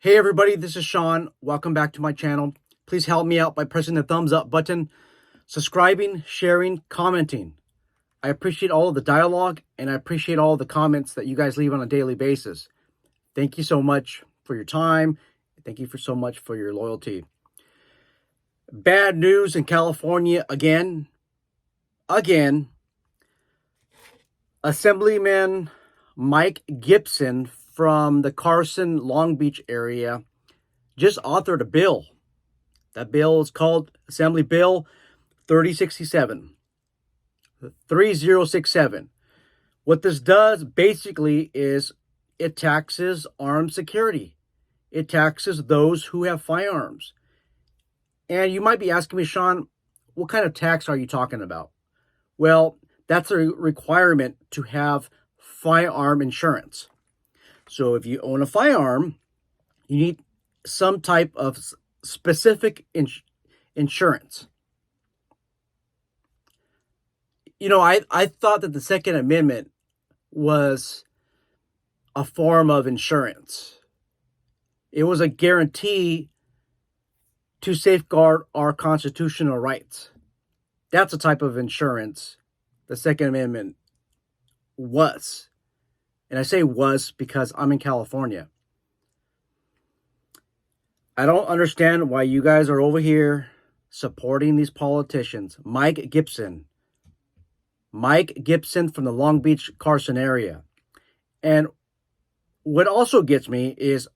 Hey everybody, this is Sean. Welcome back to my channel. Please help me out by pressing the thumbs up button, subscribing, sharing, commenting. I appreciate all of the dialogue and I appreciate all of the comments that you guys leave on a daily basis. Thank you so much for your time. Thank you so much for your loyalty. Bad news in California again. Assemblyman Mike Gibson from the Carson, Long Beach area just authored a bill. That bill is called Assembly Bill 3067. What this does basically is it taxes armed security. It taxes those who have firearms. And you might be asking me, Sean, what kind of tax are you talking about? Well, that's a requirement to have firearm insurance. So if you own a firearm, you need some type of specific insurance. You know, I thought that the Second Amendment was a form of insurance. It was a guarantee to safeguard our constitutional rights. That's a type of insurance the Second Amendment was. And I say was because I'm in California. I don't understand why you guys are over here supporting these politicians. Mike Gibson from the Long Beach, Carson area. And what also gets me is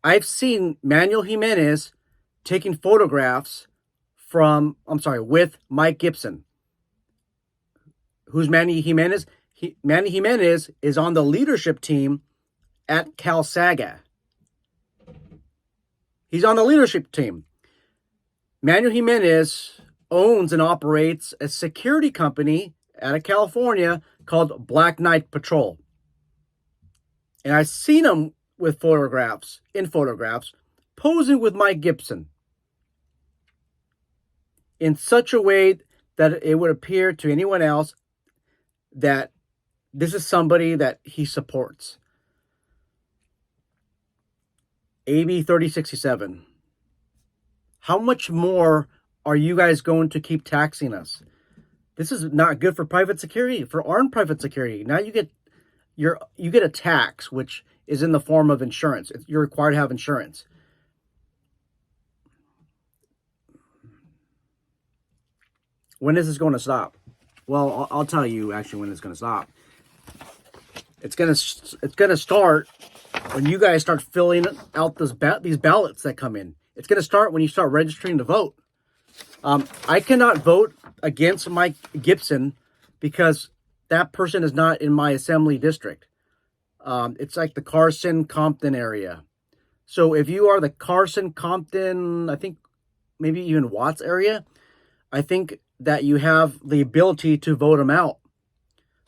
I've seen Manuel Jimenez taking photographs with Mike Gibson. Who's Manny Jimenez? Manny Jimenez is on the leadership team at Cal Saga. He's on the leadership team. Manuel Jimenez owns and operates a security company out of California called Black Knight Patrol. And I've seen him with photographs, posing with Mike Gibson in such a way that it would appear to anyone else that this is somebody that he supports. AB 3067. How much more are you guys going to keep taxing us? This is not good for private security, for armed private security. Now you get a tax, which is in the form of insurance. You're required to have insurance. When is this going to stop? Well, I'll tell you actually when it's going to stop. It's going to start when you guys start filling out these ballots that come in. It's going to start when you start registering to vote. I cannot vote against Mike Gibson because that person is not in my assembly district. It's like the Carson, Compton area. So if you are the Carson, Compton, I think maybe even Watts area, I think that you have the ability to vote them out.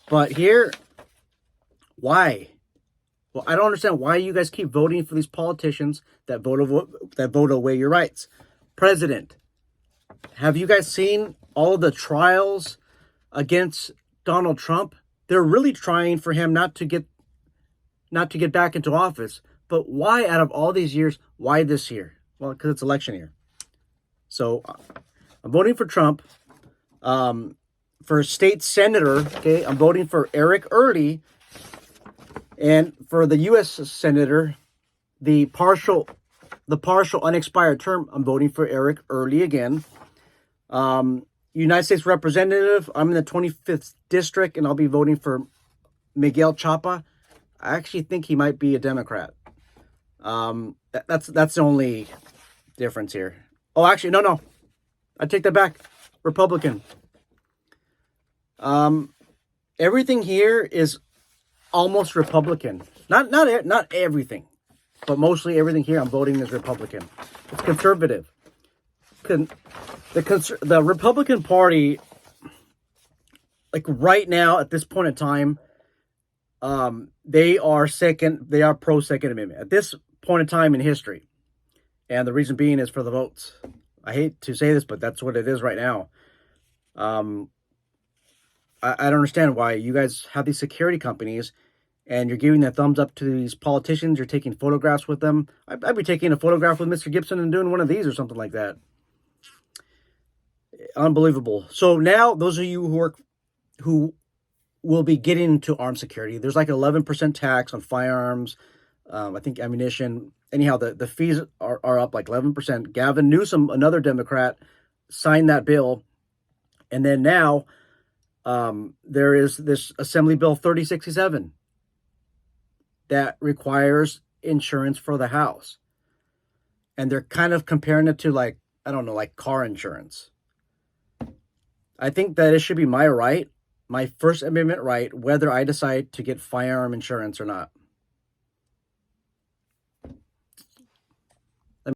But here, why? Well, I don't understand why you guys keep voting for these politicians that vote away your rights. President, have you guys seen all of the trials against Donald Trump? They're really trying for him not to get back into office. But why, out of all these years, why this year? Well, because it's election year. So I'm voting for Trump. For state senator, okay, I'm voting for Eric Early. And for the U.S. senator, the partial unexpired term, I'm voting for Eric Early again. United States Representative, I'm in the 25th district, and I'll be voting for Miguel Chapa. I actually think he might be a Democrat. That's the only difference here. Oh, actually, no. I take that back. Republican. Everything here is almost Republican. Not everything, but mostly everything here I'm voting is Republican. It's conservative. The Republican Party, like right now at this point in time, they are pro Second Amendment at this point in time in history, and the reason being is for the votes. I hate to say this, but that's what it is right now. I don't understand why you guys have these security companies and you're giving the thumbs up to these politicians. You're taking photographs with them. I'd be taking a photograph with Mr. Gibson and doing one of these or something like that. Unbelievable. So now those of you who will be getting into armed security, there's like 11% tax on firearms. I think ammunition. Anyhow, the fees are up like 11%. Gavin Newsom, another Democrat, signed that bill. And then now there is this Assembly Bill 3067 that requires insurance for the house. And they're kind of comparing it to like, I don't know, like car insurance. I think that it should be my right, my First Amendment right, whether I decide to get firearm insurance or not.